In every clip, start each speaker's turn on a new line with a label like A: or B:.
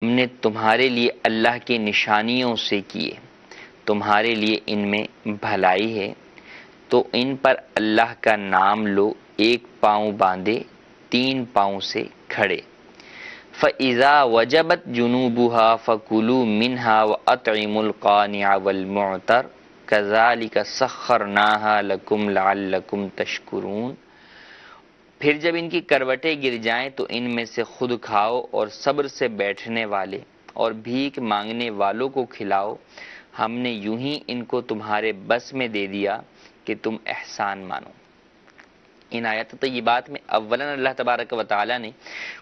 A: ہم نے تمہارے لیے اللہ کی نشانیوں سے کیے، تمہارے لیے ان میں بھلائی ہے، تو ان پر اللہ کا نام لو، ایک پاؤں باندھے تین پاؤں سے کھڑے۔ فَإِذَا وَجَبَتْ جُنُوبُهَا فَكُلُوا مِنْهَا وَأَطْعِمُوا الْقَانِعَ وَالْمُعْتَرَّ كَذَلِكَ سَخَّرْنَاهَا لَكُمْ لَعَلَّكُمْ تَشْكُرُونَ۔ پھر جب ان کی کروٹیں گر جائیں تو ان میں سے خود کھاؤ اور صبر سے بیٹھنے والے اور بھیک مانگنے والوں کو کھلاؤ، ہم نے یوں ہی ان کو تمہارے بس میں دے دیا کہ تم احسان مانو۔ ان آیات طیبات میں اولاً اللہ تبارک و تعالی نے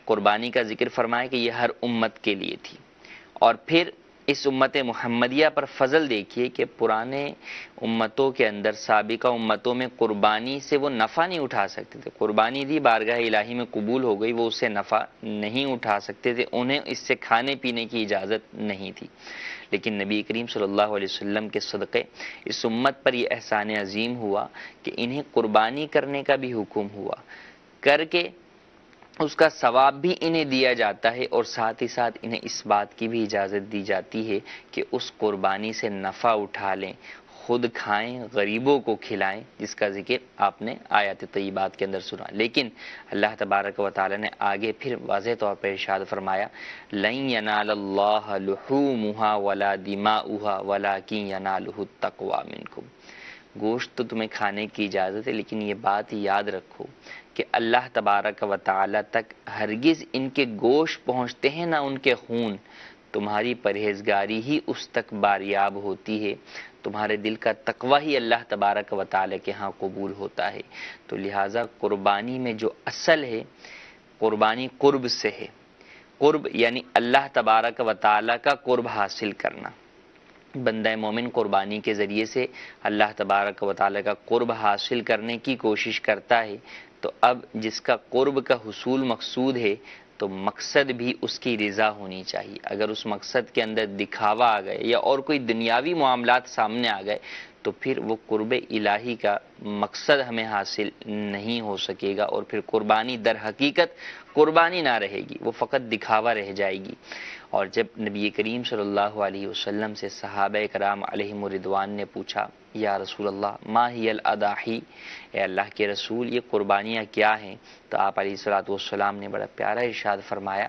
A: قربانی کا ذکر فرمایا کہ یہ ہر امت کے لیے تھی، اور پھر اس امت محمدیہ پر فضل دیکھیے کہ پرانے امتوں کے اندر، سابقہ امتوں میں قربانی سے وہ نفع نہیں اٹھا سکتے تھے۔ قربانی دی، بارگاہ الہی میں قبول ہو گئی، وہ اس سے نفع نہیں اٹھا سکتے تھے، انہیں اس سے کھانے پینے کی اجازت نہیں تھی۔ لیکن نبی کریم صلی اللہ علیہ وسلم کے صدقے اس امت پر یہ احسان عظیم ہوا کہ انہیں قربانی کرنے کا بھی حکم ہوا، کر کے اس کا ثواب بھی انہیں دیا جاتا ہے، اور ساتھ ہی ساتھ انہیں اس بات کی بھی اجازت دی جاتی ہے کہ اس قربانی سے نفع اٹھا لیں، خود کھائیں، غریبوں کو کھلائیں، جس کا ذکر آپ نے آیات طیبات کے اندر سنا۔ لیکن اللہ تبارک و تعالی نے آگے پھر واضح طور پر ارشاد فرمایا، لَن يَنَالَ اللَّهَ لُحُومُهَا وَلَا دِمَاؤُهَا وَلَٰكِن يَنَالُهُ التَّقْوَىٰ مِنكُمْ۔ گوشت تو تمہیں کھانے کی اجازت ہے، لیکن یہ بات یاد رکھو کہ اللہ تبارک و تعالی تک ہرگز ان کے گوشت پہنچتے ہیں نہ ان کے خون، تمہاری پرہیزگاری ہی اس تک باریاب ہوتی ہے، تمہارے دل کا تقوی ہی اللہ تبارک و تعالی کے ہاں قبول ہوتا ہے۔ تو لہٰذا قربانی میں جو اصل ہے، قربانی قرب سے ہے۔ قرب یعنی اللہ تبارک و تعالی کا قرب حاصل کرنا۔ بندہ مومن قربانی کے ذریعے سے اللہ تبارک و تعالی کا قرب حاصل کرنے کی کوشش کرتا ہے، تو اب جس کا قرب کا حصول مقصود ہے تو مقصد بھی اس کی رضا ہونی چاہیے۔ اگر اس مقصد کے اندر دکھاوا آ گئے یا اور کوئی دنیاوی معاملات سامنے آ گئے تو پھر وہ قرب الہی کا مقصد ہمیں حاصل نہیں ہو سکے گا، اور پھر قربانی در حقیقت قربانی نہ رہے گی، وہ فقط دکھاوا رہ جائے گی۔ اور جب نبی کریم صلی اللہ علیہ وسلم سے صحابہ کرام علیہم الرضوان نے پوچھا، یا رسول اللہ ما ہی الاضاحی، اے اللہ کے رسول یہ قربانیاں کیا ہیں، تو آپ علیہ الصلوۃ والسلام نے بڑا پیارا ارشاد فرمایا،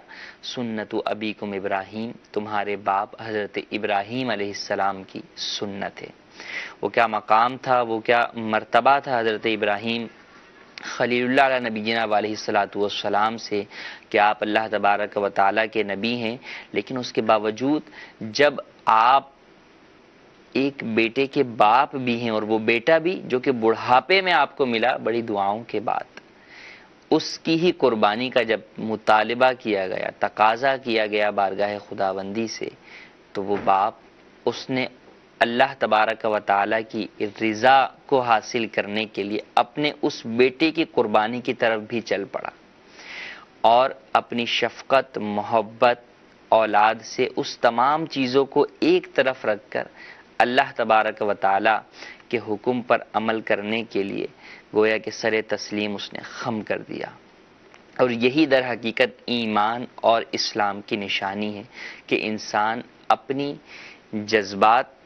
A: سنت ابیکم ابراہیم، تمہارے باپ حضرت ابراہیم علیہ السلام کی سنت ہے۔ وہ کیا مقام تھا، وہ کیا مرتبہ تھا حضرت ابراہیم خلیل اللہ علیہ نبی جناب علیہ الصلوۃ والسلام سے کہ آپ اللہ تبارک و تعالیٰ کے نبی ہیں، لیکن اس کے باوجود جب آپ ایک بیٹے کے باپ بھی ہیں، اور وہ بیٹا بھی جو کہ بڑھاپے میں آپ کو ملا بڑی دعاؤں کے بعد، اس کی ہی قربانی کا جب مطالبہ کیا گیا، تقاضا کیا گیا بارگاہ خداوندی سے، تو وہ باپ اس نے اللہ تبارک و تعالیٰ کی رضا کو حاصل کرنے کے لیے اپنے اس بیٹے کی قربانی کی طرف بھی چل پڑا، اور اپنی شفقت، محبت اولاد سے اس تمام چیزوں کو ایک طرف رکھ کر اللہ تبارک و تعالیٰ کے حکم پر عمل کرنے کے لیے گویا کہ سر تسلیم اس نے خم کر دیا۔ اور یہی در حقیقت ایمان اور اسلام کی نشانی ہے کہ انسان اپنی جذبات،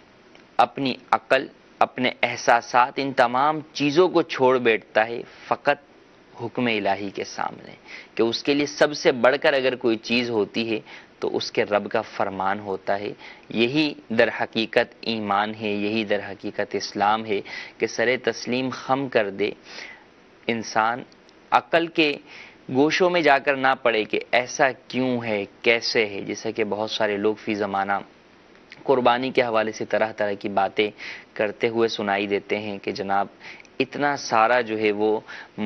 A: اپنی عقل، اپنے احساسات، ان تمام چیزوں کو چھوڑ بیٹھتا ہے فقط حکم الہی کے سامنے، کہ اس کے لیے سب سے بڑھ کر اگر کوئی چیز ہوتی ہے تو اس کے رب کا فرمان ہوتا ہے۔ یہی در حقیقت ایمان ہے، یہی در حقیقت اسلام ہے کہ سر تسلیم خم کر دے، انسان عقل کے گوشوں میں جا کر نہ پڑے کہ ایسا کیوں ہے، کیسے ہے، جیسا کہ بہت سارے لوگ فی زمانہ قربانی کے حوالے سے طرح طرح کی باتیں کرتے ہوئے سنائی دیتے ہیں کہ جناب اتنا سارا جو ہے وہ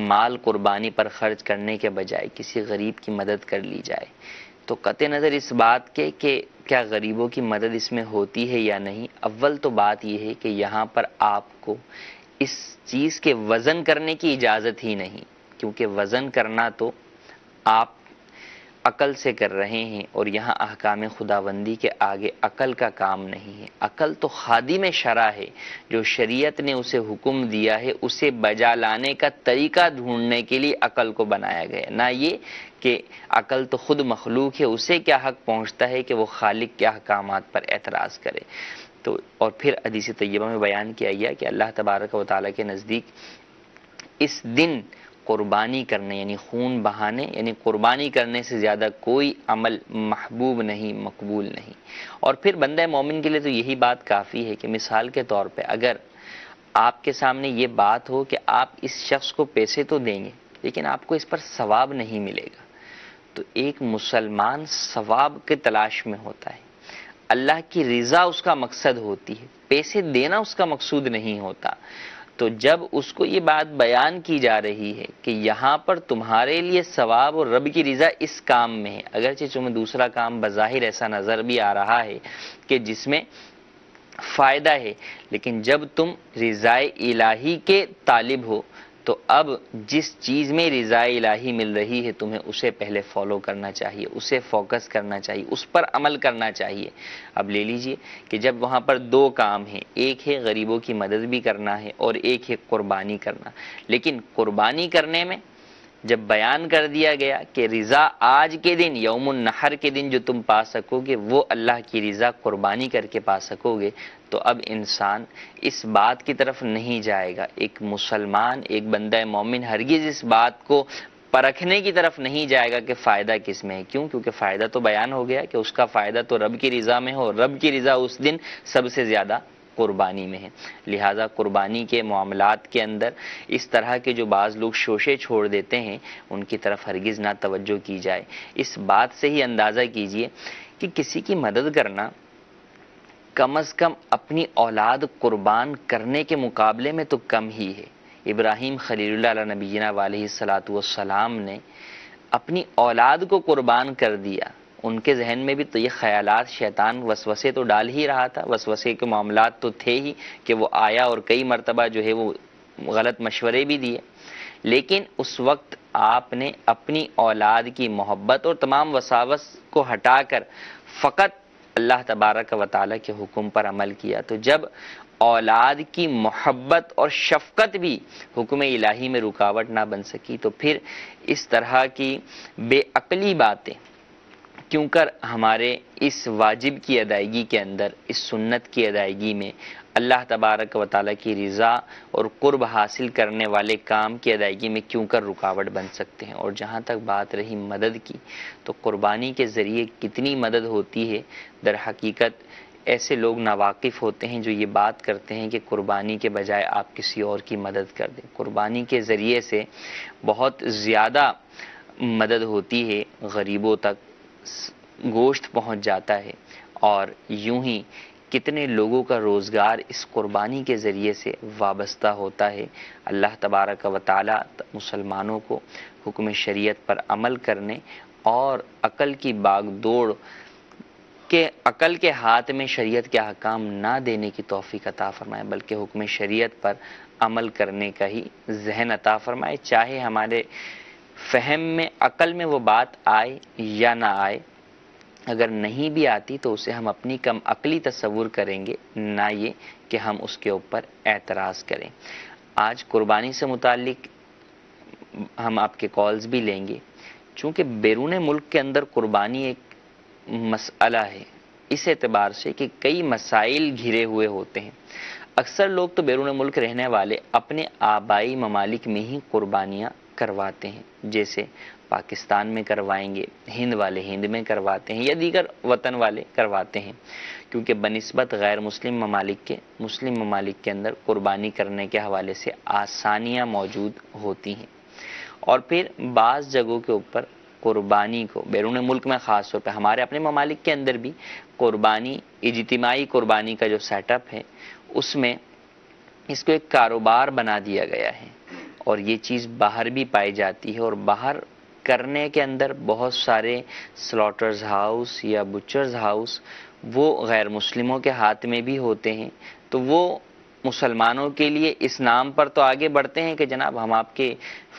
A: مال قربانی پر خرچ کرنے کے بجائے کسی غریب کی مدد کر لی جائے۔ تو قطع نظر اس بات کے کہ کیا غریبوں کی مدد اس میں ہوتی ہے یا نہیں، اول تو بات یہ ہے کہ یہاں پر آپ کو اس چیز کے وزن کرنے کی اجازت ہی نہیں، کیونکہ وزن کرنا تو آپ عقل سے کر رہے ہیں، اور یہاں احکام خداوندی کے آگے عقل کا کام نہیں ہے۔ عقل تو خادم شرع ہے، جو شریعت نے اسے حکم دیا ہے اسے بجا لانے کا طریقہ ڈھونڈنے کے لیے عقل کو بنایا گیا، نہ یہ کہ عقل تو خود مخلوق ہے، اسے کیا حق پہنچتا ہے کہ وہ خالق کے احکامات پر اعتراض کرے۔ تو اور پھر حدیث طیبہ میں بیان کیا گیا کہ اللہ تبارک و تعالیٰ کے نزدیک اس دن قربانی کرنے یعنی خون بہانے یعنی قربانی کرنے سے زیادہ کوئی عمل محبوب نہیں، مقبول نہیں۔ اور پھر بندہ مومن کے لیے تو یہی بات کافی ہے کہ مثال کے طور پہ اگر آپ کے سامنے یہ بات ہو کہ آپ اس شخص کو پیسے تو دیں گے لیکن آپ کو اس پر ثواب نہیں ملے گا، تو ایک مسلمان ثواب کے تلاش میں ہوتا ہے، اللہ کی رضا اس کا مقصد ہوتی ہے، پیسے دینا اس کا مقصود نہیں ہوتا۔ تو جب اس کو یہ بات بیان کی جا رہی ہے کہ یہاں پر تمہارے لیے ثواب اور رب کی رضا اس کام میں ہے، اگرچہ تمہیں دوسرا کام بظاہر ایسا نظر بھی آ رہا ہے کہ جس میں فائدہ ہے، لیکن جب تم رضا الہی کے طالب ہو تو اب جس چیز میں رضا الہی مل رہی ہے تمہیں اسے پہلے فالو کرنا چاہیے، اسے فوکس کرنا چاہیے، اس پر عمل کرنا چاہیے۔ اب لے لیجئے کہ جب وہاں پر دو کام ہیں، ایک ہے غریبوں کی مدد بھی کرنا ہے اور ایک ہے قربانی کرنا، لیکن قربانی کرنے میں جب بیان کر دیا گیا کہ رضا آج کے دن یوم النحر کے دن جو تم پا سکو گے وہ اللہ کی رضا قربانی کر کے پا سکو گے، تو اب انسان اس بات کی طرف نہیں جائے گا، ایک مسلمان ایک بندہ مومن ہرگز اس بات کو پرکھنے کی طرف نہیں جائے گا کہ فائدہ کس میں ہے۔ کیوں؟ کیونکہ فائدہ تو بیان ہو گیا کہ اس کا فائدہ تو رب کی رضا میں ہو، رب کی رضا اس دن سب سے زیادہ قربانی میں ہے۔ لہٰذا قربانی کے معاملات کے اندر اس طرح کے جو بعض لوگ شوشے چھوڑ دیتے ہیں ان کی طرف ہرگز نہ توجہ کی جائے۔ اس بات سے ہی اندازہ کیجئے کہ کسی کی مدد کرنا کم از کم اپنی اولاد قربان کرنے کے مقابلے میں تو کم ہی ہے۔ ابراہیم خلیل اللہ علیہ نبینا علیہ الصلاۃ والسلام نے اپنی اولاد کو قربان کر دیا۔ ان کے ذہن میں بھی تو یہ خیالات شیطان وسوسے تو ڈال ہی رہا تھا، وسوسے کے معاملات تو تھے ہی کہ وہ آیا اور کئی مرتبہ جو ہے وہ غلط مشورے بھی دیے، لیکن اس وقت آپ نے اپنی اولاد کی محبت اور تمام وساوس کو ہٹا کر فقط اللہ تبارک و تعالیٰ کے حکم پر عمل کیا۔ تو جب اولاد کی محبت اور شفقت بھی حکم الہی میں رکاوٹ نہ بن سکی تو پھر اس طرح کی بے عقلی باتیں کیوں کر ہمارے اس واجب کی ادائیگی کے اندر، اس سنت کی ادائیگی میں اللہ تبارک و تعالیٰ کی رضا اور قرب حاصل کرنے والے کام کی ادائیگی میں کیوں کر رکاوٹ بن سکتے ہیں۔ اور جہاں تک بات رہی مدد کی، تو قربانی کے ذریعے کتنی مدد ہوتی ہے، در حقیقت ایسے لوگ ناواقف ہوتے ہیں جو یہ بات کرتے ہیں کہ قربانی کے بجائے آپ کسی اور کی مدد کر دیں۔ قربانی کے ذریعے سے بہت زیادہ مدد ہوتی ہے، غریبوں تک گوشت پہنچ جاتا ہے، اور یوں ہی کتنے لوگوں کا روزگار اس قربانی کے ذریعے سے وابستہ ہوتا ہے۔ اللہ تبارک و تعالی مسلمانوں کو حکم شریعت پر عمل کرنے اور عقل کی باغ دوڑ کہ عقل کے ہاتھ میں شریعت کے احکام نہ دینے کی توفیق عطا فرمائے، بلکہ حکم شریعت پر عمل کرنے کا ہی ذہن عطا فرمائے، چاہے ہمارے فہم میں عقل میں وہ بات آئے یا نہ آئے۔ اگر نہیں بھی آتی تو اسے ہم اپنی کم عقلی تصور کریں گے، نہ یہ کہ ہم اس کے اوپر اعتراض کریں۔ آج قربانی سے متعلق ہم آپ کے کالز بھی لیں گے، چونکہ بیرون ملک کے اندر قربانی ایک مسئلہ ہے اس اعتبار سے کہ کئی مسائل گھرے ہوئے ہوتے ہیں۔ اکثر لوگ تو بیرون ملک رہنے والے اپنے آبائی ممالک میں ہی قربانیاں کرواتے ہیں، جیسے پاکستان میں کروائیں گے، ہند والے ہند میں کرواتے ہیں، یا دیگر وطن والے کرواتے ہیں، کیونکہ بنسبت غیر مسلم ممالک کے اندر قربانی کرنے کے حوالے سے آسانیاں موجود ہوتی ہیں۔ اور پھر بعض جگہوں کے اوپر قربانی کو بیرون ملک میں خاص طور پہ، ہمارے اپنے ممالک کے اندر بھی قربانی، اجتماعی قربانی کا جو سیٹ اپ ہے اس میں اس کو ایک کاروبار بنا دیا گیا ہے، اور یہ چیز باہر بھی پائی جاتی ہے، اور باہر کرنے کے اندر بہت سارے سلاٹرز ہاؤس یا بچرز ہاؤس وہ غیر مسلموں کے ہاتھ میں بھی ہوتے ہیں، تو وہ مسلمانوں کے لیے اس نام پر تو آگے بڑھتے ہیں کہ جناب ہم آپ کے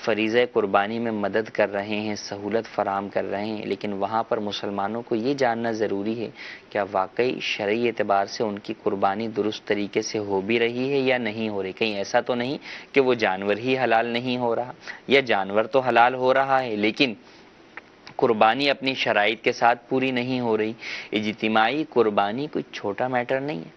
A: فریضہ قربانی میں مدد کر رہے ہیں، سہولت فراہم کر رہے ہیں، لیکن وہاں پر مسلمانوں کو یہ جاننا ضروری ہے کیا واقعی شرعی اعتبار سے ان کی قربانی درست طریقے سے ہو بھی رہی ہے یا نہیں ہو رہی. کہیں ایسا تو نہیں کہ وہ جانور ہی حلال نہیں ہو رہا، یا جانور تو حلال ہو رہا ہے لیکن قربانی اپنی شرائط کے ساتھ پوری نہیں ہو رہی. اجتماعی قربانی کوئی چھوٹا میٹر نہیں ہے.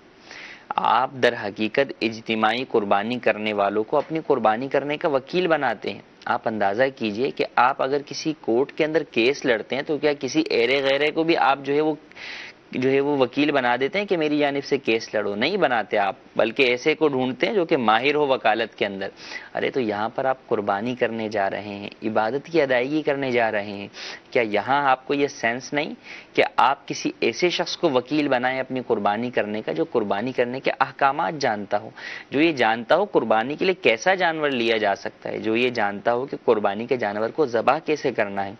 A: آپ در حقیقت اجتماعی قربانی کرنے والوں کو اپنی قربانی کرنے کا وکیل بناتے ہیں. آپ اندازہ کیجئے کہ آپ اگر کسی کورٹ کے اندر کیس لڑتے ہیں تو کیا کسی ایرے غیرے کو بھی آپ جو ہے وہ وکیل بنا دیتے ہیں کہ میری جانب سے کیس لڑو؟ نہیں بناتے آپ، بلکہ ایسے کو ڈھونڈتے ہیں جو کہ ماہر ہو وکالت کے اندر. ارے تو یہاں پر آپ قربانی کرنے جا رہے ہیں، عبادت کی ادائیگی کرنے جا رہے ہیں، کیا یہاں آپ کو یہ سینس نہیں کہ آپ کسی ایسے شخص کو وکیل بنائیں اپنی قربانی کرنے کا جو قربانی کرنے کے احکامات جانتا ہو، جو یہ جانتا ہو قربانی کے لیے کیسا جانور لیا جا سکتا ہے، جو یہ جانتا ہو کہ قربانی کے جانور کو ذبح کیسے کرنا ہے،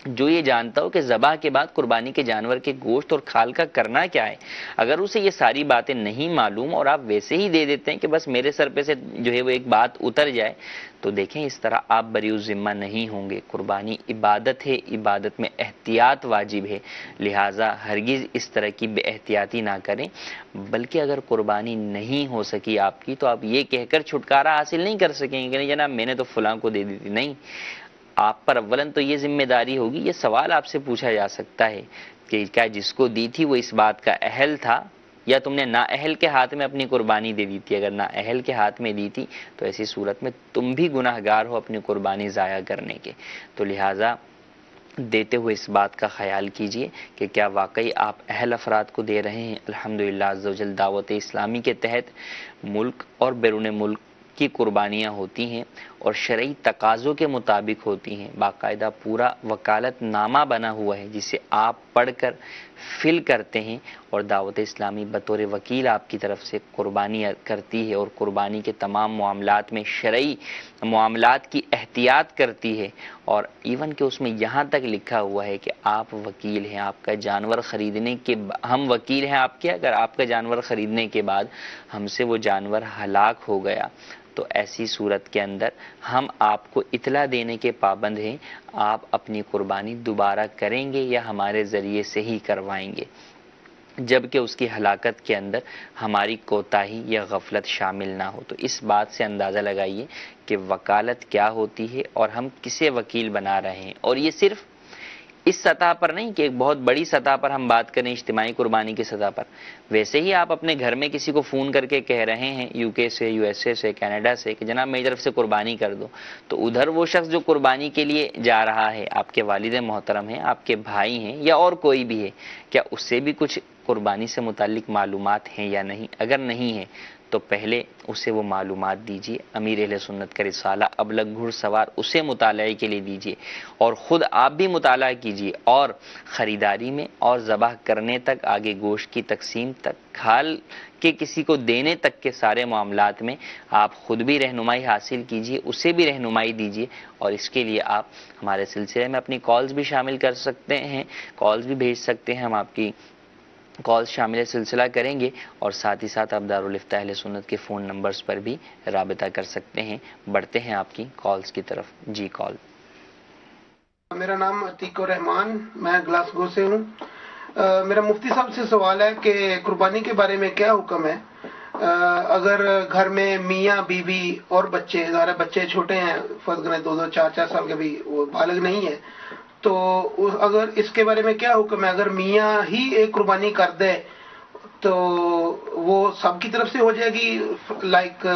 A: جو یہ جانتا ہو کہ ذبح کے بعد قربانی کے جانور کے گوشت اور کھال کا کرنا کیا ہے. اگر اسے یہ ساری باتیں نہیں معلوم اور آپ ویسے ہی دے دیتے ہیں کہ بس میرے سر پہ سے جو ہے وہ ایک بات اتر جائے، تو دیکھیں اس طرح آپ بریء الذمہ نہیں ہوں گے. قربانی عبادت ہے، عبادت میں احتیاط واجب ہے، لہٰذا ہرگز اس طرح کی بے احتیاطی نہ کریں. بلکہ اگر قربانی نہیں ہو سکی آپ کی تو آپ یہ کہہ کر چھٹکارا حاصل نہیں کر سکیں گے کہ نہیں جناب میں نے تو فلاں کو دے دی تھی. نہیں، آپ پر اولاً تو یہ ذمہ داری ہوگی. یہ سوال آپ سے پوچھا جا سکتا ہے کہ کیا جس کو دی تھی وہ اس بات کا اہل تھا یا تم نے نااہل کے ہاتھ میں اپنی قربانی دے دی تھی؟ اگر نااہل کے ہاتھ میں دی تھی تو ایسی صورت میں تم بھی گناہ گار ہو اپنی قربانی ضائع کرنے کے. تو لہٰذا دیتے ہوئے اس بات کا خیال کیجئے کہ کیا واقعی آپ اہل افراد کو دے رہے ہیں. الحمدللہ عز و جل دعوت اسلامی کے تحت ملک اور بیرون ملک کی قربانیاں ہوتی ہیں اور شرعی تقاضوں کے مطابق ہوتی ہیں. باقاعدہ پورا وکالت نامہ بنا ہوا ہے جسے آپ پڑھ کر فل کرتے ہیں اور دعوت اسلامی بطور وکیل آپ کی طرف سے قربانی کرتی ہے اور قربانی کے تمام معاملات میں شرعی معاملات کی احتیاط کرتی ہے. اور ایون کہ اس میں یہاں تک لکھا ہوا ہے کہ آپ وکیل ہیں آپ کا جانور خریدنے کے ہم وکیل ہیں آپ کے، اگر آپ کا جانور خریدنے کے بعد ہم سے وہ جانور ہلاک ہو گیا تو ایسی صورت کے اندر ہم آپ کو اطلاع دینے کے پابند ہیں آپ اپنی قربانی دوبارہ کریں گے یا ہمارے ذریعے سے ہی کروائیں گے، جبکہ اس کی ہلاکت کے اندر ہماری کوتاہی یا غفلت شامل نہ ہو. تو اس بات سے اندازہ لگائیے کہ وکالت کیا ہوتی ہے اور ہم کسے وکیل بنا رہے ہیں. اور یہ صرف اس سطح پر نہیں کہ ایک بہت بڑی سطح پر ہم بات کریں اجتماعی قربانی کی سطح پر، ویسے ہی آپ اپنے گھر میں کسی کو فون کر کے کہہ رہے ہیں یو کے سے، یو ایس اے سے، کینیڈا سے کہ جناب میری طرف سے قربانی کر دو، تو ادھر وہ شخص جو قربانی کے لیے جا رہا ہے آپ کے والد محترم ہیں، آپ کے بھائی ہیں یا اور کوئی بھی ہے، کیا اس سے بھی کچھ قربانی سے متعلق معلومات ہیں یا نہیں؟ اگر نہیں ہے تو پہلے اسے وہ معلومات دیجیے. امیر اہل سنت کا رسالہ ابلغ گھڑ سوار اسے مطالعے کے لیے دیجیے اور خود آپ بھی مطالعہ کیجیے اور خریداری میں اور ذبح کرنے تک، آگے گوشت کی تقسیم تک، کھال کے کسی کو دینے تک کے سارے معاملات میں آپ خود بھی رہنمائی حاصل کیجیے، اسے بھی رہنمائی دیجیے. اور اس کے لیے آپ ہمارے سلسلے میں اپنی کالز بھی شامل کر سکتے ہیں، کالز بھی بھیج سکتے ہیں، ہم آپ کی کالز شامل سلسلہ کریں گے اور ساتھ ہی ساتھ آپ دارالفتہ اہل سنت کے فون نمبرز پر بھی رابطہ کر سکتے ہیں. بڑھتے ہیں آپ کی کالز کی طرف. جی کال.
B: میرا نام عتیق الرحمان، میں گلاسگو سے ہوں. میرا مفتی صاحب سے سوال ہے کہ قربانی کے بارے میں کیا حکم ہے اگر گھر میں میاں بیوی اور بچے، ظاہر بچے چھوٹے ہیں، فرض کریں 2 4 سال کے، بھی وہ بالغ نہیں ہے، تو اگر اس کے بارے میں کیا حکم ہے؟ اگر میاں ہی ایک قربانی کر دے تو وہ سب کی طرف سے ہو جائے گی، لائک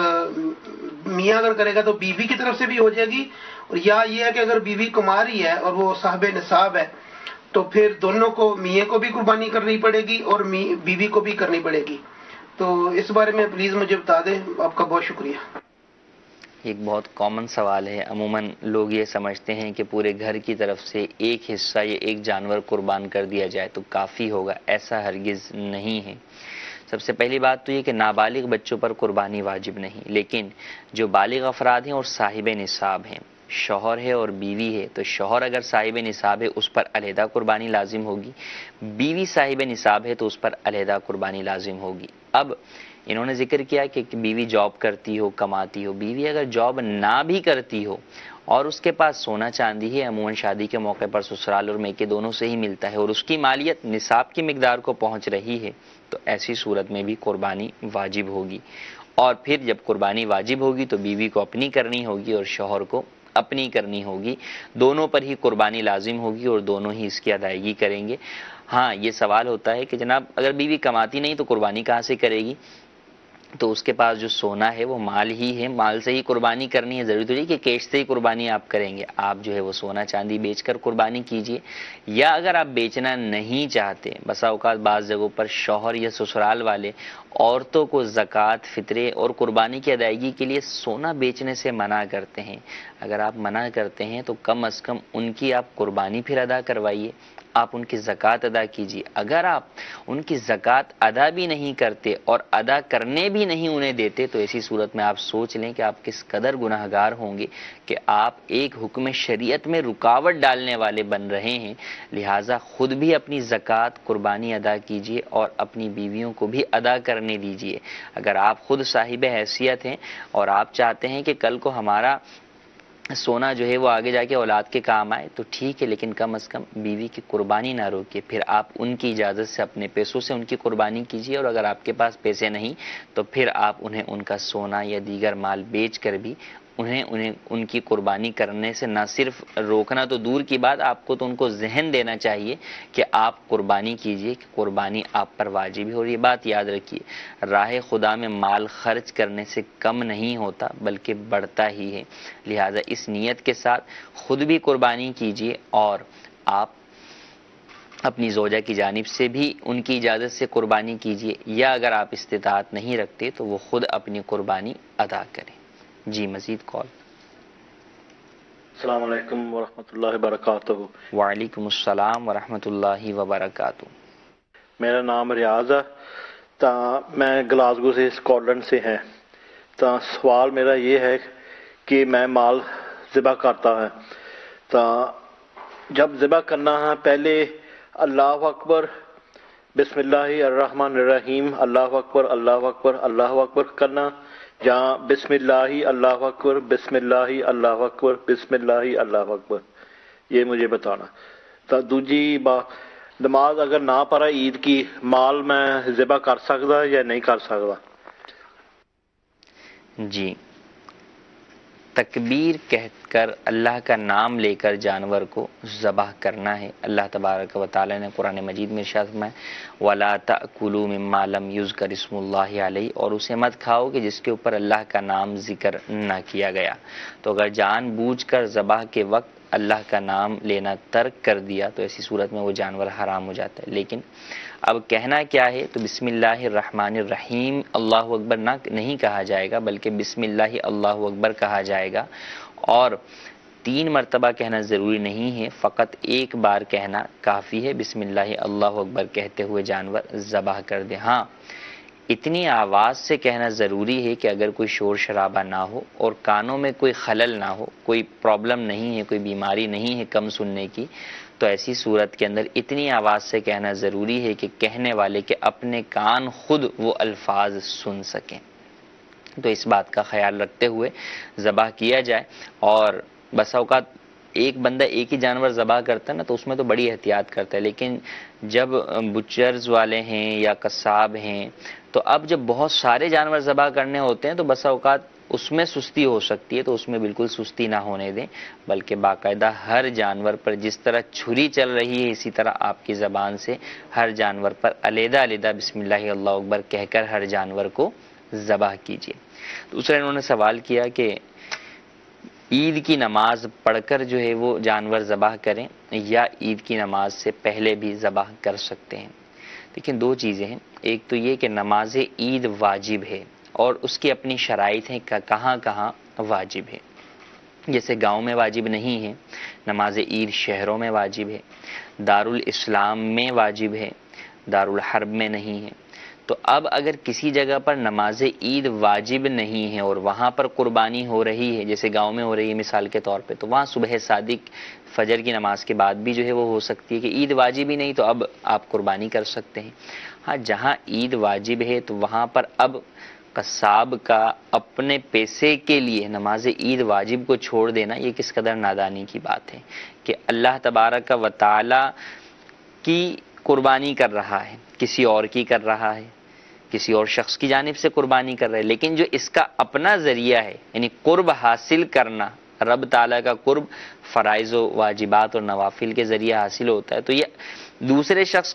B: میاں اگر کرے گا تو بیوی کی طرف سے بھی ہو جائے گی، اور یا یہ ہے کہ اگر بیوی کماری ہے اور وہ صاحب نصاب ہے تو پھر دونوں کو، میاں کو بھی قربانی کرنی پڑے گی اور بیوی کو بھی کرنی پڑے گی؟ تو اس بارے میں پلیز مجھے بتا دیں. آپ کا بہت شکریہ.
A: ایک بہت کامن سوال ہے. عموماً لوگ یہ سمجھتے ہیں کہ پورے گھر کی طرف سے ایک حصہ یا ایک جانور قربان کر دیا جائے تو کافی ہوگا. ایسا ہرگز نہیں ہے. سب سے پہلی بات تو یہ کہ نابالغ بچوں پر قربانی واجب نہیں، لیکن جو بالغ افراد ہیں اور صاحب نصاب ہیں، شوہر ہے اور بیوی ہے، تو شوہر اگر صاحب نصاب ہے اس پر علیحدہ قربانی لازم ہوگی، بیوی صاحب نصاب ہے تو اس پر علیحدہ قربانی لازم ہوگی. اب انہوں نے ذکر کیا کہ بیوی جاب کرتی ہو، کماتی ہو. بیوی اگر جاب نہ بھی کرتی ہو اور اس کے پاس سونا چاندی ہے، عموماً شادی کے موقع پر سسرال اور میکے دونوں سے ہی ملتا ہے، اور اس کی مالیت نصاب کی مقدار کو پہنچ رہی ہے، تو ایسی صورت میں بھی قربانی واجب ہوگی. اور پھر جب قربانی واجب ہوگی تو بیوی کو اپنی کرنی ہوگی اور شوہر کو اپنی کرنی ہوگی. دونوں پر ہی قربانی لازم ہوگی اور دونوں ہی اس کی ادائیگی کریں گے. ہاں یہ سوال ہوتا ہے کہ جناب اگر بیوی کماتی نہیں تو قربانی کہاں سے کرے گی؟ تو اس کے پاس جو سونا ہے وہ مال ہی ہے، مال سے ہی قربانی کرنی ہے. ضروری تھوڑی کہ کیش سے ہی قربانی آپ کریں گے. آپ جو ہے وہ سونا چاندی بیچ کر قربانی کیجئے، یا اگر آپ بیچنا نہیں چاہتے، بسا اوقات بعض جگہوں پر شوہر یا سسرال والے عورتوں کو زکوٰۃ، فطرے اور قربانی کی ادائیگی کے لیے سونا بیچنے سے منع کرتے ہیں. اگر آپ منع کرتے ہیں تو کم از کم ان کی آپ قربانی پھر ادا کروائیے، آپ ان کی زکوٰۃ ادا کیجیے. اگر آپ ان کی زکوٰۃ ادا بھی نہیں کرتے اور ادا کرنے بھی نہیں انہیں دیتے تو ایسی صورت میں آپ سوچ لیں کہ آپ کس قدر گناہگار ہوں گے کہ آپ ایک حکم شریعت میں رکاوٹ ڈالنے والے بن رہے ہیں. لہٰذا خود بھی اپنی زکوٰۃ، قربانی ادا کیجیے اور اپنی بیویوں کو بھی ادا کرنے دیجیے. اگر آپ خود صاحب حیثیت ہیں اور آپ چاہتے ہیں کہ کل کو ہمارا سونا جو ہے وہ آگے جا کے اولاد کے کام آئے تو ٹھیک ہے، لیکن کم از کم بیوی کی قربانی نہ روکے. پھر آپ ان کی اجازت سے اپنے پیسوں سے ان کی قربانی کیجیے، اور اگر آپ کے پاس پیسے نہیں تو پھر آپ انہیں ان کا سونا یا دیگر مال بیچ کر بھی انہیں ان کی قربانی کرنے سے نہ صرف روکنا تو دور کی بات، آپ کو تو ان کو ذہن دینا چاہیے کہ آپ قربانی کیجئے، کہ قربانی آپ پر واجب ہے. اور یہ بات یاد رکھیے، راہ خدا میں مال خرچ کرنے سے کم نہیں ہوتا بلکہ بڑھتا ہی ہے. لہٰذا اس نیت کے ساتھ خود بھی قربانی کیجئے اور آپ اپنی زوجہ کی جانب سے بھی ان کی اجازت سے قربانی کیجئے، یا اگر آپ استطاعت نہیں رکھتے تو وہ خود اپنی قربانی ادا کریں. جی مزید کال.
C: السلام علیکم ورحمۃ اللہ وبرکاتہ.
A: وعلیکم السلام ورحمۃ اللہ وبرکاتہ.
C: میرا نام ریاض ہے، تا میں گلاسگو سے اسکاٹ لینڈ سے ہیں. تا سوال میرا یہ ہے کہ میں مال ذبح کرتا ہے، تا جب ذبح کرنا ہے پہلے اللہ اکبر، بسم اللہ الرحمن الرحیم، اللہ اکبر اللہ اکبر اللہ اکبر کرنا، یا بسم اللہ اللہ اکبر، بسم اللہ اللہ اکبر، بسم اللہ اللہ اکبر؟ یہ مجھے بتانا. تا دوجی نماز اگر نہ پڑھا عید کی، مال میں ذبح کر سکتا یا نہیں کر سکتا؟
A: جی، تکبیر کہہ کر اللہ کا نام لے کر جانور کو ذبح کرنا ہے. اللہ تبارک و تعالی نے قرآن مجید میں ارشاد فرمایا وَلَا تَأْكُلُوا مِمَّا لَمْ يُذْكَرِ اسْمُ اللَّهِ عَلَيْهِ، اور اسے مت کھاؤ کہ جس کے اوپر اللہ کا نام ذکر نہ کیا گیا. تو اگر جان بوجھ کر ذبح کے وقت اللہ کا نام لینا ترک کر دیا تو ایسی صورت میں وہ جانور حرام ہو جاتا ہے. لیکن اب کہنا کیا ہے؟ تو بسم اللہ الرحمن الرحیم اللہ اکبر نہیں کہا جائے گا، بلکہ بسم اللہ اللہ اکبر کہا جائے گا. اور 3 مرتبہ کہنا ضروری نہیں ہے، فقط ایک بار کہنا کافی ہے. بسم اللہ اللہ اکبر کہتے ہوئے جانور ذبح کر دیں. ہاں اتنی آواز سے کہنا ضروری ہے کہ اگر کوئی شور شرابہ نہ ہو اور کانوں میں کوئی خلل نہ ہو، کوئی پرابلم نہیں ہے، کوئی بیماری نہیں ہے کم سننے کی، تو ایسی صورت کے اندر اتنی آواز سے کہنا ضروری ہے کہ کہنے والے کے اپنے کان خود وہ الفاظ سن سکیں. تو اس بات کا خیال رکھتے ہوئے ذبح کیا جائے. اور بسا اوقات ایک بندہ ایک ہی جانور ذبح کرتا ہے نا تو اس میں تو بڑی احتیاط کرتا ہے، لیکن جب بچرز والے ہیں یا قصاب ہیں تو اب جب بہت سارے جانور ذبح کرنے ہوتے ہیں تو بسا اوقات اس میں سستی ہو سکتی ہے. تو اس میں بالکل سستی نہ ہونے دیں، بلکہ باقاعدہ ہر جانور پر جس طرح چھری چل رہی ہے اسی طرح آپ کی زبان سے ہر جانور پر علیحدہ علیحدہ بسم اللہ اللہ اکبر کہہ کر ہر جانور کو ذبح کیجیے. دوسرا انہوں نے سوال کیا کہ عید کی نماز پڑھ کر جو ہے وہ جانور ذبح کریں یا عید کی نماز سے پہلے بھی ذبح کر سکتے ہیں. لیکن 2 چیزیں ہیں. ایک تو یہ کہ نماز عید واجب ہے اور اس کی اپنی شرائط ہیں کہ کہاں کہاں واجب ہے. جیسے گاؤں میں واجب نہیں ہے، نماز عید شہروں میں واجب ہے، دارالاسلام میں واجب ہے، دارالحرب میں نہیں ہے. تو اب اگر کسی جگہ پر نماز عید واجب نہیں ہے اور وہاں پر قربانی ہو رہی ہے، جیسے گاؤں میں ہو رہی ہے مثال کے طور پہ، تو وہاں صبح صادق فجر کی نماز کے بعد بھی جو ہے وہ ہو سکتی ہے کہ عید واجب ہی نہیں تو اب آپ قربانی کر سکتے ہیں۔ ہاں جہاں عید واجب ہے تو وہاں پر اب قصاب کا اپنے پیسے کے لیے نماز عید واجب کو چھوڑ دینا یہ کس قدر نادانی کی بات ہے کہ اللہ تبارک و تعالی کی قربانی کر رہا ہے، کسی اور کی کر رہا ہے، کسی اور شخص کی جانب سے قربانی کر رہا ہے، لیکن جو اس کا اپنا ذریعہ ہے یعنی قرب حاصل کرنا، رب تعالیٰ کا قرب فرائض و واجبات اور نوافل کے ذریعے حاصل ہوتا ہے، تو یہ دوسرے شخص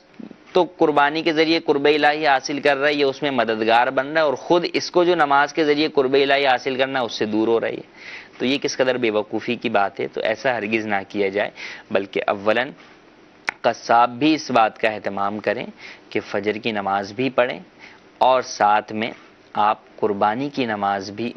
A: تو قربانی کے ذریعے قرب الہی حاصل کر رہا ہے، یہ اس میں مددگار بن رہا ہے، اور خود اس کو جو نماز کے ذریعے قرب الہی حاصل کرنا ہے اس سے دور ہو رہی ہے، تو یہ کس قدر بے وقوفی کی بات ہے۔ تو ایسا ہرگز نہ کیا جائے، بلکہ اولاً قصاب بھی اس بات کا اہتمام کریں کہ فجر کی نماز بھی پڑھیں اور ساتھ میں آپ قربانی کی نماز بھی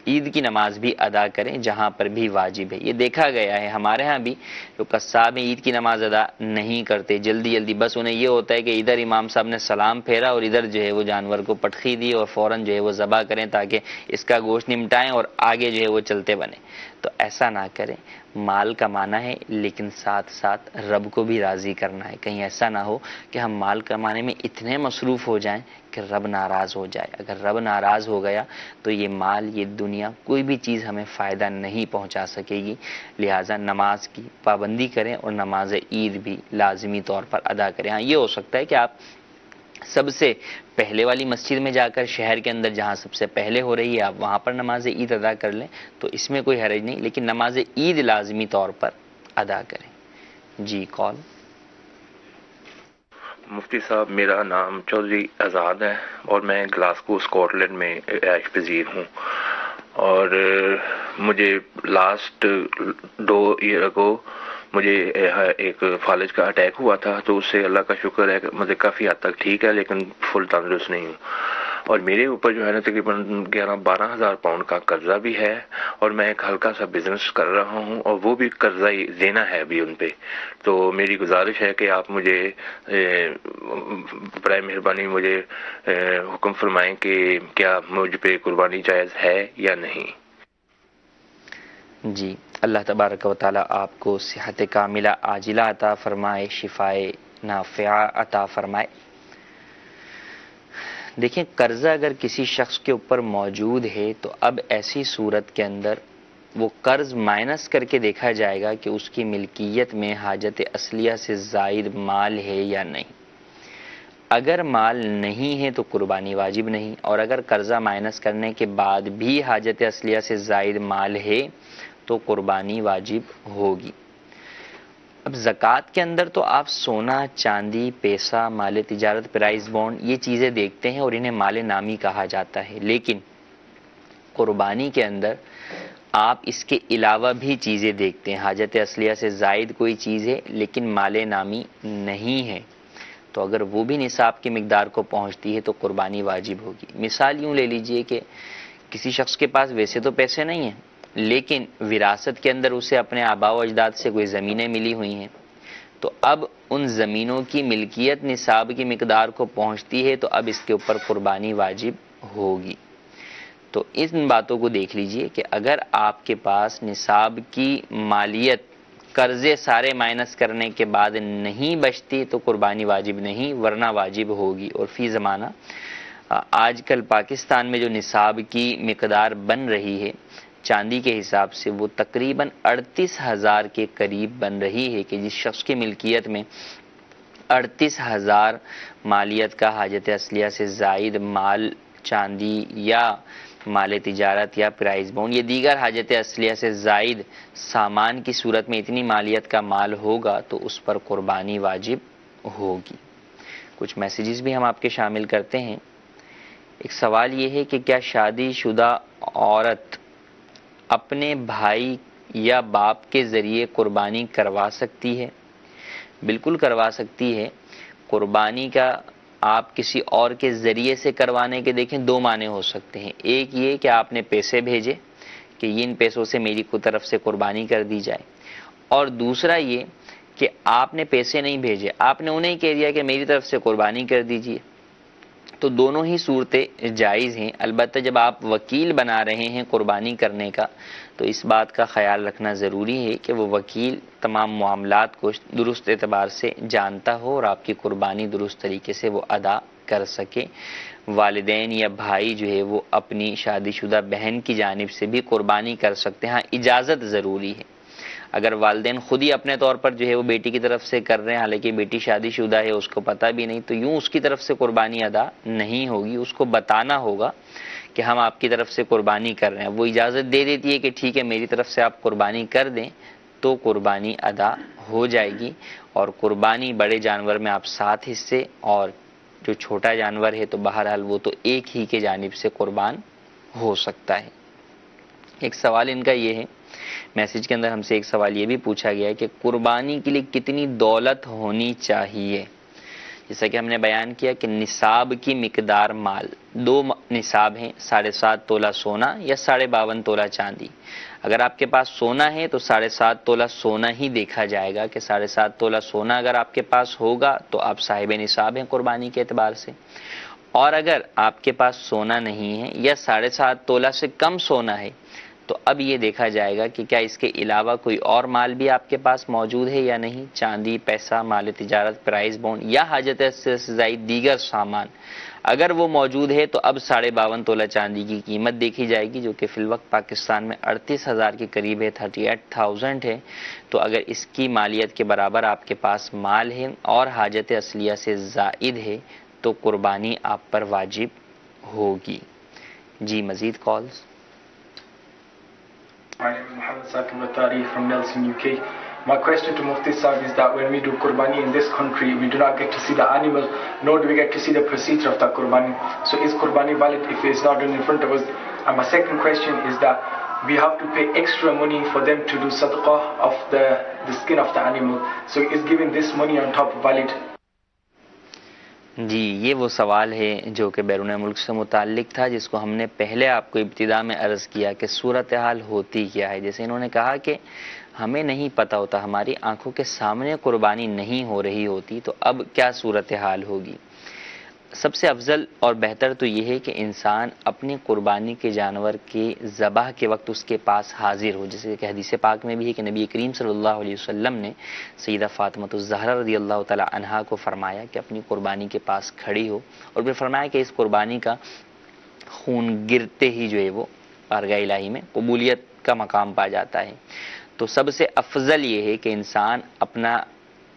A: عید کی نماز بھی ادا کریں جہاں پر بھی واجب ہے۔ یہ دیکھا گیا ہے ہمارے ہاں بھی جو قصاب عید کی نماز ادا نہیں کرتے، جلدی جلدی بس انہیں یہ ہوتا ہے کہ ادھر امام صاحب نے سلام پھیرا اور ادھر جو ہے وہ جانور کو پٹخی دی اور فوراً جو ہے وہ ذبح کریں تاکہ اس کا گوشت نمٹائیں اور آگے جو ہے وہ چلتے بنے۔ تو ایسا نہ کریں، مال کمانا ہے لیکن ساتھ ساتھ رب کو بھی راضی کرنا ہے۔ کہیں ایسا نہ ہو کہ ہم مال کمانے میں اتنے مصروف ہو جائیں کہ رب ناراض ہو جائے۔ اگر رب ناراض ہو گیا تو یہ مال، یہ دنیا، کوئی بھی چیز ہمیں فائدہ نہیں پہنچا سکے گی۔ لہٰذا نماز کی پابندی کریں اور نماز عید بھی لازمی طور پر ادا کریں۔ ہاں یہ ہو سکتا ہے کہ آپ سب سے پہلے والی مسجد میں جا کر شہر کے اندر جہاں سب سے پہلے ہو رہی ہے آپ وہاں پر نماز عید ادا کر لیں تو اس میں کوئی حرج نہیں، لیکن نماز عید لازمی طور پر ادا کریں۔ جی کال۔
D: مفتی صاحب، میرا نام چودھری آزاد ہے اور میں گلاسگو اسکاٹ لینڈ میں عیش پذیر ہوں، اور مجھے لاسٹ 2 ایئر اگو مجھے ایک فالج کا اٹیک ہوا تھا، تو اس سے اللہ کا شکر ہے کہ مجھے کافی حد تک ٹھیک ہے، لیکن فل تندرست نہیں ہوں، اور میرے اوپر جو ہے نا تقریباً 11-12 ہزار پاؤنڈ کا قرضہ بھی ہے، اور میں ایک ہلکا سا بزنس کر رہا ہوں اور وہ بھی قرضہ ہی دینا ہے ابھی ان پہ۔ تو میری گزارش ہے کہ آپ مجھے برائے مہربانی مجھے حکم فرمائیں کہ کیا مجھ پہ قربانی جائز ہے یا نہیں۔
A: جی اللہ تبارک و تعالیٰ آپ کو صحت کاملہ عاجلہ عطا فرمائے، شفائے نافعہ عطا فرمائے۔ دیکھیں قرضہ اگر کسی شخص کے اوپر موجود ہے تو اب ایسی صورت کے اندر وہ قرض مائنس کر کے دیکھا جائے گا کہ اس کی ملکیت میں حاجت اصلیہ سے زائد مال ہے یا نہیں۔ اگر مال نہیں ہے تو قربانی واجب نہیں، اور اگر قرضہ مائنس کرنے کے بعد بھی حاجت اصلیہ سے زائد مال ہے تو قربانی واجب ہوگی۔ اب زکوٰۃ کے اندر تو آپ سونا، چاندی، پیسہ، مال تجارت، پرائز بانڈ یہ چیزیں دیکھتے ہیں اور انہیں مال نامی کہا جاتا ہے، لیکن قربانی کے اندر آپ اس کے علاوہ بھی چیزیں دیکھتے ہیں۔ حاجت اصلیہ سے زائد کوئی چیز ہے لیکن مال نامی نہیں ہے تو اگر وہ بھی نصاب کی مقدار کو پہنچتی ہے تو قربانی واجب ہوگی۔ مثال یوں لے لیجئے کہ کسی شخص کے پاس ویسے تو پیسے نہیں ہیں لیکن وراثت کے اندر اسے اپنے آباء و اجداد سے کوئی زمینیں ملی ہوئی ہیں، تو اب ان زمینوں کی ملکیت نصاب کی مقدار کو پہنچتی ہے تو اب اس کے اوپر قربانی واجب ہوگی۔ تو ان باتوں کو دیکھ لیجئے کہ اگر آپ کے پاس نصاب کی مالیت قرضے سارے مائنس کرنے کے بعد نہیں بچتی تو قربانی واجب نہیں، ورنہ واجب ہوگی۔ اور فی زمانہ آج کل پاکستان میں جو نصاب کی مقدار بن رہی ہے چاندی کے حساب سے وہ تقریباً 38,000 کے قریب بن رہی ہے کہ جس شخص کی ملکیت میں 38,000 مالیت کا حاجت اصلیہ سے زائد مال، چاندی یا مال تجارت یا پرائز بانڈ یا دیگر حاجت اصلیہ سے زائد سامان کی صورت میں اتنی مالیت کا مال ہوگا تو اس پر قربانی واجب ہوگی۔ کچھ میسیجز بھی ہم آپ کے شامل کرتے ہیں۔ ایک سوال یہ ہے کہ کیا شادی شدہ عورت اپنے بھائی یا باپ کے ذریعے قربانی کروا سکتی ہے؟ بالکل کروا سکتی ہے۔ قربانی کا آپ کسی اور کے ذریعے سے کروانے کے دیکھیں 2 معنی ہو سکتے ہیں۔ ایک یہ کہ آپ نے پیسے بھیجے کہ ان پیسوں سے میری طرف سے قربانی کر دی جائے، اور دوسرا یہ کہ آپ نے پیسے نہیں بھیجے، آپ نے انہیں کہہ دیا کہ میری طرف سے قربانی کر دیجئے، تو تو دونوں ہی صورتیں جائز ہیں. البتہ جب آپ وکیل بنا رہے ہیں قربانی کرنے کا تو اس بات کا خیال رکھنا ضروری ہے کہ وہ وکیل تمام معاملات کو درست اعتبار سے جانتا ہو اور آپ کی قربانی درست طریقے سے وہ ادا کر سکے. والدین یا بھائی جو ہے وہ اپنی شادی شدہ بہن کی جانب سے بھی قربانی کر سکتے ہیں. ہاں اجازت ضروری ہے. اگر والدین خود ہی اپنے طور پر جو ہے وہ بیٹی کی طرف سے کر رہے ہیں حالانکہ بیٹی شادی شدہ ہے اس کو پتہ بھی نہیں تو یوں اس کی طرف سے قربانی ادا نہیں ہوگی. اس کو بتانا ہوگا کہ ہم آپ کی طرف سے قربانی کر رہے ہیں. وہ اجازت دے دیتی ہے کہ ٹھیک ہے میری طرف سے آپ قربانی کر دیں تو قربانی ادا ہو جائے گی. اور قربانی بڑے جانور میں آپ 7 حصے اور جو چھوٹا جانور ہے تو بہرحال وہ تو ایک ہی کے جانب سے قربان ہو سکتا ہے. ایک سوال ان کا یہ ہے، میسج کے اندر ہم سے ایک سوال یہ بھی پوچھا گیا ہے کہ قربانی کے لیے کتنی دولت ہونی چاہیے. جیسا کہ ہم نے بیان کیا کہ نصاب کی مقدار مال 2 نصاب ہیں، 7.5 تولہ سونا یا 52.5 تولہ چاندی. اگر آپ کے پاس سونا ہے تو 7.5 تولہ سونا ہی دیکھا جائے گا کہ 7.5 تولہ سونا اگر آپ کے پاس ہوگا تو آپ صاحب نصاب ہیں قربانی کے اعتبار سے. اور اگر آپ کے پاس سونا نہیں ہے یا 7.5 تولہ سے کم سونا ہے تو اب یہ دیکھا جائے گا کہ کیا اس کے علاوہ کوئی اور مال بھی آپ کے پاس موجود ہے یا نہیں. چاندی، پیسہ، مال تجارت، پرائز بونڈ یا حاجت سے زائد دیگر سامان اگر وہ موجود ہے تو اب 52.5 تولہ چاندی کی قیمت دیکھی جائے گی جو کہ فی الوقت پاکستان میں 38,000 کے قریب ہے، 38,000 ہے. تو اگر اس کی مالیت کے برابر آپ کے پاس مال ہے اور حاجت اصلیہ سے زائد ہے تو قربانی آپ پر واجب ہوگی. جی مزید calls.
E: My name is Muhammad Saqib Rattari from Nelson, UK. My question to Mufti Sahib is that when we do Qurbani in this country, we do not get to see the animal, nor do we get to see the procedure of the Qurbani. So is Qurbani valid if it's not done in front of us? And my second question is that we have to pay extra money for them to do sadaqah of the skin of the animal. So is giving this money on top valid?
A: جی یہ وہ سوال ہے جو کہ بیرون ملک سے متعلق تھا جس کو ہم نے پہلے آپ کو ابتدا میں عرض کیا کہ صورتحال ہوتی کیا ہے. جیسے انہوں نے کہا کہ ہمیں نہیں پتہ ہوتا، ہماری آنکھوں کے سامنے قربانی نہیں ہو رہی ہوتی تو اب کیا صورتحال ہوگی. سب سے افضل اور بہتر تو یہ ہے کہ انسان اپنی قربانی کے جانور کے ذبح کے وقت اس کے پاس حاضر ہو. جیسے کہ حدیث پاک میں بھی ہے کہ نبی کریم صلی اللہ علیہ وسلم نے سیدہ فاطمہ الزہرا رضی اللہ تعالی عنہا کو فرمایا کہ اپنی قربانی کے پاس کھڑی ہو اور پھر فرمایا کہ اس قربانی کا خون گرتے ہی جو ہے وہ بارگاہ الہی میں قبولیت کا مقام پا جاتا ہے. تو سب سے افضل یہ ہے کہ انسان اپنا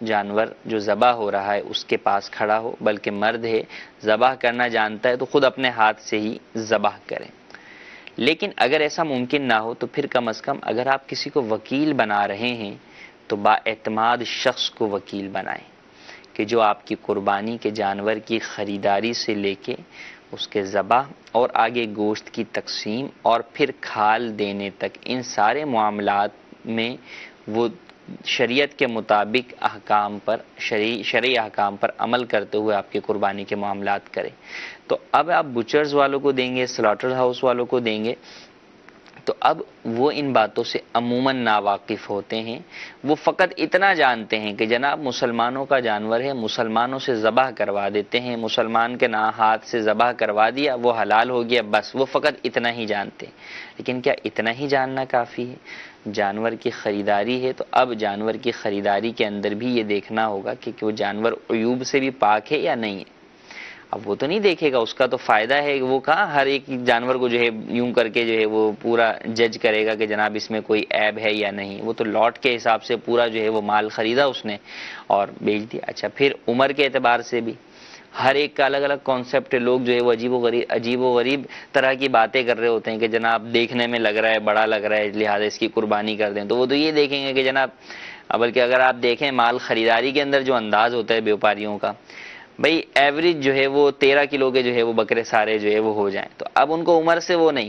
A: جانور جو ذبح ہو رہا ہے اس کے پاس کھڑا ہو، بلکہ مرد ہے ذبح کرنا جانتا ہے تو خود اپنے ہاتھ سے ہی ذبح کرے. لیکن اگر ایسا ممکن نہ ہو تو پھر کم از کم اگر آپ کسی کو وکیل بنا رہے ہیں تو با اعتماد شخص کو وکیل بنائیں کہ جو آپ کی قربانی کے جانور کی خریداری سے لے کے اس کے ذبح اور آگے گوشت کی تقسیم اور پھر کھال دینے تک ان سارے معاملات میں وہ شریعت کے مطابق احکام پر شرعی احکام پر عمل کرتے ہوئے آپ کی قربانی کے معاملات کریں. تو اب آپ بچرز والوں کو دیں گے، سلاٹر ہاؤس والوں کو دیں گے تو اب وہ ان باتوں سے عموماً ناواقف ہوتے ہیں. وہ فقط اتنا جانتے ہیں کہ جناب مسلمانوں کا جانور ہے، مسلمانوں سے ذبح کروا دیتے ہیں، مسلمان کے ہاتھ سے ذبح کروا دیا وہ حلال ہو گیا، بس وہ فقط اتنا ہی جانتے ہیں. لیکن کیا اتنا ہی جاننا کافی ہے؟ جانور کی خریداری ہے تو اب جانور کی خریداری کے اندر بھی یہ دیکھنا ہوگا کہ وہ جانور عیوب سے بھی پاک ہے یا نہیں ہے. اب وہ تو نہیں دیکھے گا، اس کا تو فائدہ ہے، وہ کہاں ہر ایک جانور کو جو ہے یوں کر کے جو ہے وہ پورا جج کرے گا کہ جناب اس میں کوئی عیب ہے یا نہیں. وہ تو لاٹ کے حساب سے پورا جو ہے وہ مال خریدا اس نے اور بیچ دیا. اچھا پھر عمر کے اعتبار سے بھی ہر ایک کا الگ الگ کانسیپٹ ہے. لوگ جو ہے وہ عجیب و غریب طرح کی باتیں کر رہے ہوتے ہیں کہ جناب دیکھنے میں لگ رہا ہے بڑا لگ رہا ہے لہٰذا اس کی قربانی کر دیں. تو وہ تو یہ دیکھیں گے کہ جناب بلکہ اگر آپ دیکھیں مال خریداری کے اندر جو انداز ہوتا ہے بیوپاریوں کا، بھئی ایوریج جو ہے وہ 13 کلو کے جو ہے وہ بکرے سارے جو ہے وہ ہو جائیں. تو اب ان کو عمر سے وہ نہیں،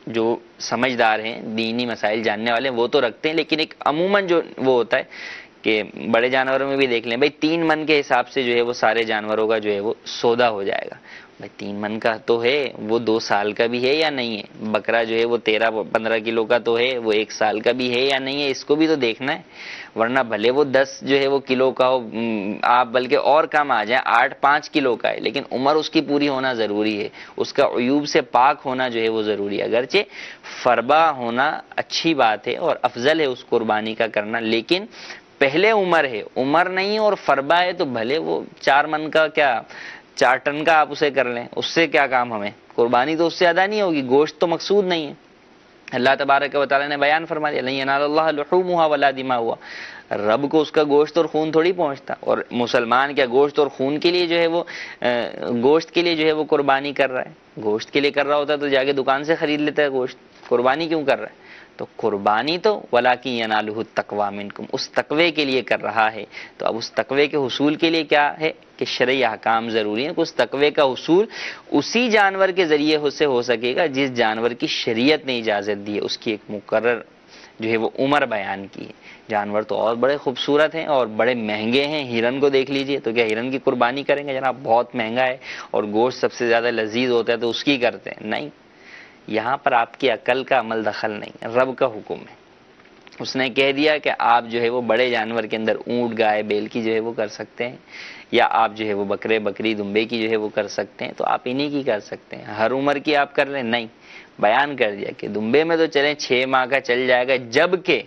A: جو سمجھدار ہیں دینی مسائل جاننے والے وہ تو رکھتے ہیں، لیکن ایک عموماً جو وہ ہوتا ہے کہ بڑے جانوروں میں بھی دیکھ لیں بھائی 3 من کے حساب سے جو ہے وہ سارے جانوروں کا جو ہے وہ سودا ہو جائے گا. بھائی 3 من کا تو ہے وہ 2 سال کا بھی ہے یا نہیں ہے. بکرا جو ہے وہ 13-15 کلو کا تو ہے وہ 1 سال کا بھی ہے یا نہیں ہے, اس کو بھی تو دیکھنا ہے. ورنہ بھلے وہ 10 جو ہے وہ کلو کا ہو, آپ بلکہ اور کم آ جائیں 8-5 کلو کا ہے, لیکن عمر اس کی پوری ہونا ضروری ہے, اس کا عیوب سے پاک ہونا جو ہے وہ ضروری ہے. اگرچہ فربا ہونا اچھی بات ہے اور افضل ہے اس قربانی کا کرنا, لیکن پہلے عمر ہے, عمر نہیں اور فربا ہے تو بھلے وہ 4 من کا کیا 4 ٹن کا آپ اسے کر لیں, اس سے کیا کام ہمیں, قربانی تو اس سے ادا نہیں ہوگی, گوشت تو مقصود نہیں ہے. اللہ تبارک و تعالیٰ نے بیان فرما دیا لن ینال اللہ لحومها ولا دماؤها, رب کو اس کا گوشت اور خون تھوڑی پہنچتا, اور مسلمان کیا گوشت اور خون کے لیے جو ہے وہ گوشت کے لیے جو ہے وہ قربانی کر رہا ہے. گوشت کے لیے کر رہا ہوتا تو جا کے دکان سے خرید لیتا ہے گوشت, قربانی کیوں کر رہا ہے؟ تو قربانی تو ولاکن ینالہ التقوی منکم, اس تقوی کے لیے کر رہا ہے. تو اب اس تقوی کے حصول کے لیے کیا ہے کہ شرعی احکام ضروری ہیں, کہ اس تقوی کا حصول اسی جانور کے ذریعے سے ہو سکے گا جس جانور کی شریعت نے اجازت دی ہے, اس کی ایک مقرر جو ہے وہ عمر بیان کی ہے. جانور تو اور بڑے خوبصورت ہیں اور بڑے مہنگے ہیں, ہرن کو دیکھ لیجئے, تو کیا ہرن کی قربانی کریں گے جناب, بہت مہنگا ہے اور گوشت سب سے زیادہ لذیذ ہوتا ہے تو اس کی کرتے ہیں, نہیں. یہاں پر آپ کی عقل کا عمل دخل نہیں, رب کا حکم ہے. اس نے کہہ دیا کہ آپ جو ہے وہ بڑے جانور کے اندر اونٹ گائے بیل کی جو ہے وہ کر سکتے ہیں, یا آپ جو ہے وہ بکرے بکری دمبے کی جو ہے وہ کر سکتے ہیں, تو آپ انہی کی کر سکتے ہیں. ہر عمر کی آپ کر لیں, نہیں. بیان کر دیا کہ دمبے میں تو چلیں 6 ماہ کا چل جائے گا, جبکہ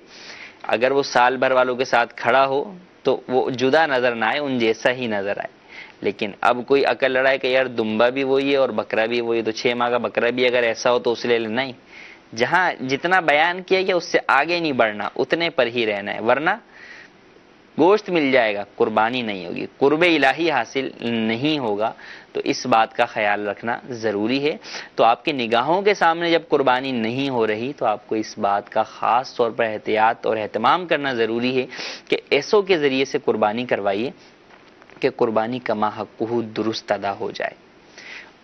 A: اگر وہ سال بھر والوں کے ساتھ کھڑا ہو تو وہ جدا نظر نہ آئے, ان جیسا ہی نظر آئے. لیکن اب کوئی عقل لڑائے کہ یار دمبا بھی وہی ہے اور بکرا بھی وہی ہے, تو 6 ماہ کا بکرا بھی اگر ایسا ہو تو اس لے لیں, نہیں. جہاں جتنا بیان کیا گیا اس سے آگے نہیں بڑھنا, اتنے پر ہی رہنا ہے, ورنہ گوشت مل جائے گا, قربانی نہیں ہوگی, قرب الہی حاصل نہیں ہوگا. تو اس بات کا خیال رکھنا ضروری ہے. تو آپ کی نگاہوں کے سامنے جب قربانی نہیں ہو رہی تو آپ کو اس بات کا خاص طور پر احتیاط اور اہتمام کرنا ضروری ہے کہ ایسوں کے ذریعے سے قربانی کروائیے کہ قربانی کا حقہ درست ادا ہو جائے.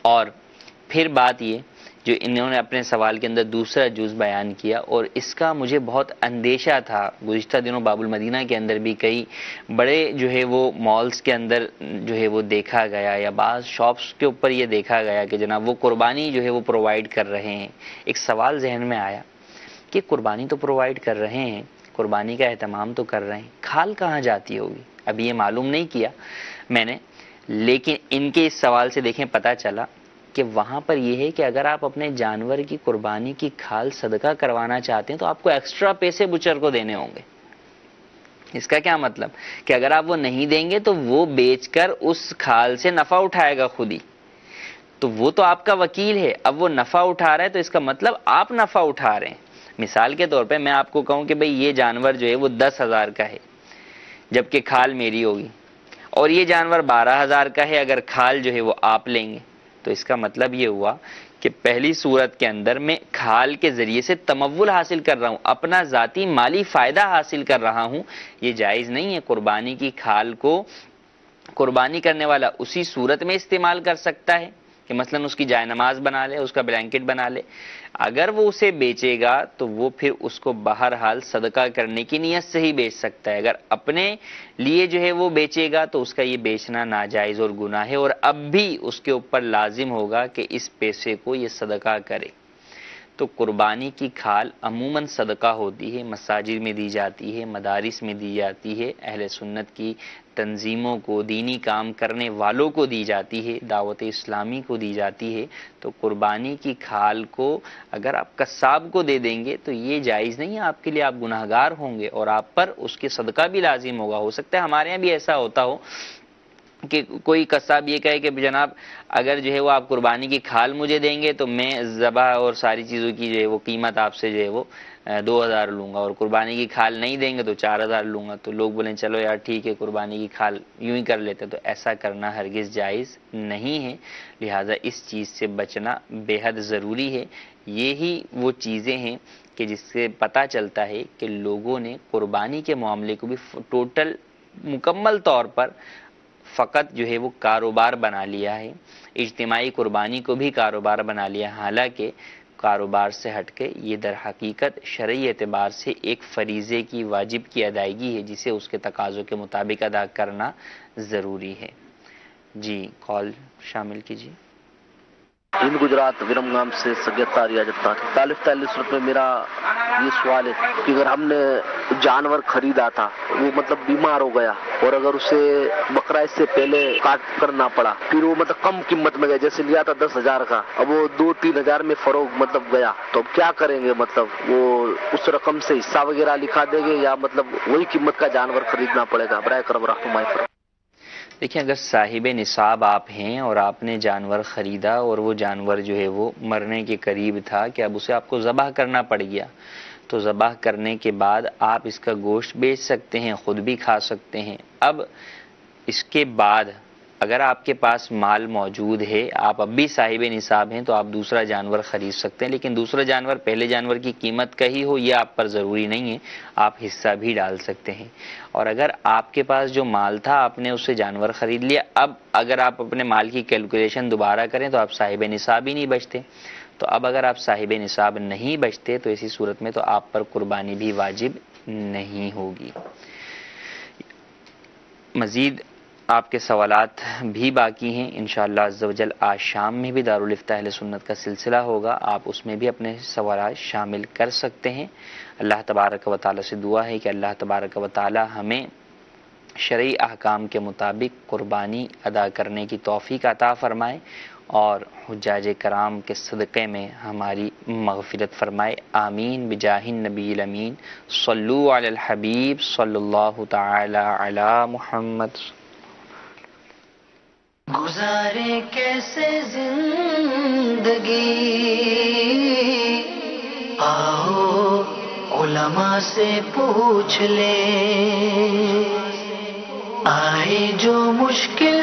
A: اور پھر بات یہ جو انہوں نے اپنے سوال کے اندر دوسرا جز بیان کیا, اور اس کا مجھے بہت اندیشہ تھا. گزشتہ دنوں باب المدینہ کے اندر بھی کئی بڑے جو ہے وہ مالز کے اندر جو ہے وہ دیکھا گیا, یا بعض شاپس کے اوپر یہ دیکھا گیا کہ جناب وہ قربانی جو ہے وہ پرووائڈ کر رہے ہیں. ایک سوال ذہن میں آیا کہ قربانی تو پرووائڈ کر رہے ہیں, قربانی کا اہتمام تو کر رہے ہیں, کھال کہاں جاتی ہوگی؟ ابھی یہ معلوم نہیں کیا میں نے, لیکن ان کے اس سوال سے دیکھیں پتہ چلا کہ وہاں پر یہ ہے کہ اگر آپ اپنے جانور کی قربانی کی کھال صدقہ کروانا چاہتے ہیں تو آپ کو ایکسٹرا پیسے بچر کو دینے ہوں گے. اس کا کیا مطلب کہ اگر آپ وہ نہیں دیں گے تو وہ بیچ کر اس کھال سے نفع اٹھائے گا خود ہی, تو وہ تو آپ کا وکیل ہے. اب وہ نفع اٹھا رہا ہے تو اس کا مطلب آپ نفع اٹھا رہے ہیں. مثال کے طور پہ میں آپ کو کہوں کہ بھئی یہ جانور جو ہے وہ 10,000 کا ہے جبکہ کھال میری ہوگی, اور یہ جانور 12,000 کا ہے اگر کھال جو ہے وہ آپ لیں گے, تو اس کا مطلب یہ ہوا کہ پہلی صورت کے اندر میں کھال کے ذریعے سے تمول حاصل کر رہا ہوں, اپنا ذاتی مالی فائدہ حاصل کر رہا ہوں. یہ جائز نہیں ہے. قربانی کی کھال کو قربانی کرنے والا اسی صورت میں استعمال کر سکتا ہے کہ مثلا اس کی جائے نماز بنا لے, اس کا بلینکٹ بنا لے. اگر وہ اسے بیچے گا تو وہ پھر اس کو بہرحال صدقہ کرنے کی نیت سے ہی بیچ سکتا ہے. اگر اپنے لیے جو ہے وہ بیچے گا تو اس کا یہ بیچنا ناجائز اور گناہ ہے, اور اب بھی اس کے اوپر لازم ہوگا کہ اس پیسے کو یہ صدقہ کرے. تو قربانی کی کھال عموماً صدقہ ہوتی ہے, مساجد میں دی جاتی ہے, مدارس میں دی جاتی ہے, اہل سنت کی تنظیموں کو, دینی کام کرنے والوں کو دی جاتی ہے, دعوت اسلامی کو دی جاتی ہے. تو قربانی کی کھال کو اگر آپ قصاب کو دے دیں گے تو یہ جائز نہیں ہے, آپ کے لیے آپ گناہگار ہوں گے اور آپ پر اس کے صدقہ بھی لازم ہوگا. ہو سکتا ہے ہمارے یہاں بھی ایسا ہوتا ہو کہ کوئی قصاب یہ کہے کہ جناب اگر جو ہے وہ آپ قربانی کی کھال مجھے دیں گے تو میں ذبح اور ساری چیزوں کی جو ہے وہ قیمت آپ سے جو ہے وہ 2,000 لوں گا, اور قربانی کی کھال نہیں دیں گے تو 4,000 لوں گا. تو لوگ بولیں چلو یار ٹھیک ہے قربانی کی کھال یوں ہی کر لیتے. تو ایسا کرنا ہرگز جائز نہیں ہے, لہٰذا اس چیز سے بچنا بے حد ضروری ہے. یہی وہ چیزیں ہیں کہ جس سے پتہ چلتا ہے کہ لوگوں نے قربانی کے معاملے کو بھی ٹوٹل مکمل طور پر فقط جو ہے وہ کاروبار بنا لیا ہے, اجتماعی قربانی کو بھی کاروبار بنا لیا. حالانکہ کاروبار سے ہٹ کے یہ در حقیقت شرعی اعتبار سے ایک فریضے کی واجب کی ادائیگی ہے جسے اس کے تقاضوں کے مطابق ادا کرنا ضروری ہے۔ جی کال شامل کیجیے۔
F: ہند گجرات ورمگام سے سگیت تاریہ جب تک تعلیف صورت میں میرا یہ سوال ہے کہ اگر ہم نے جانور خریدا تھا وہ مطلب بیمار ہو گیا اور اگر اسے بقرعید سے پہلے کاٹ کرنا پڑا پھر وہ مطلب کم قیمت میں گیا، جیسے لیا تھا 10,000 کا اب وہ 2-3 ہزار میں فروغ مطلب گیا تو اب کیا کریں گے؟ مطلب وہ اس رقم سے حصہ وغیرہ لکھا دیں گے یا مطلب وہی قیمت کا جانور خریدنا پڑے گا؟ برائے کرم رحمائے فرمائیں۔
A: دیکھیں اگر صاحب نصاب آپ ہیں اور آپ نے جانور خریدا اور وہ جانور جو ہے وہ مرنے کے قریب تھا کہ اب اسے آپ کو ذبح کرنا پڑ گیا، تو ذبح کرنے کے بعد آپ اس کا گوشت بیچ سکتے ہیں، خود بھی کھا سکتے ہیں۔ اب اس کے بعد اگر آپ کے پاس مال موجود ہے، آپ اب بھی صاحب نصاب ہیں، تو آپ دوسرا جانور خرید سکتے ہیں، لیکن دوسرا جانور پہلے جانور کی قیمت کا ہی ہو یہ آپ پر ضروری نہیں ہے، آپ حصہ بھی ڈال سکتے ہیں۔ اور اگر آپ کے پاس جو مال تھا آپ نے اس سے جانور خرید لیا، اب اگر آپ اپنے مال کی کیلکولیشن دوبارہ کریں تو آپ صاحب نصاب ہی نہیں بچتے، تو اب اگر آپ صاحب نصاب نہیں بچتے تو ایسی صورت میں تو آپ پر قربانی بھی واجب نہیں ہوگی۔ مزید آپ کے سوالات بھی باقی ہیں، انشاءاللہ عز و جل آج شام میں بھی دارالفتاح اہل سنت کا سلسلہ ہوگا، آپ اس میں بھی اپنے سوالات شامل کر سکتے ہیں۔ اللہ تبارک و تعالی سے دعا ہے کہ اللہ تبارک و تعالی ہمیں شرعی احکام کے مطابق قربانی ادا کرنے کی توفیق عطا فرمائے اور حجاج کرام کے صدقے میں ہماری مغفرت فرمائے، آمین بجاہ النبی الامین۔ صلو علی الحبیب صلی اللہ تعالی علی محمد۔
G: گزارے کیسے زندگی، آؤ علماء سے پوچھ لیں، آئے جو مشکل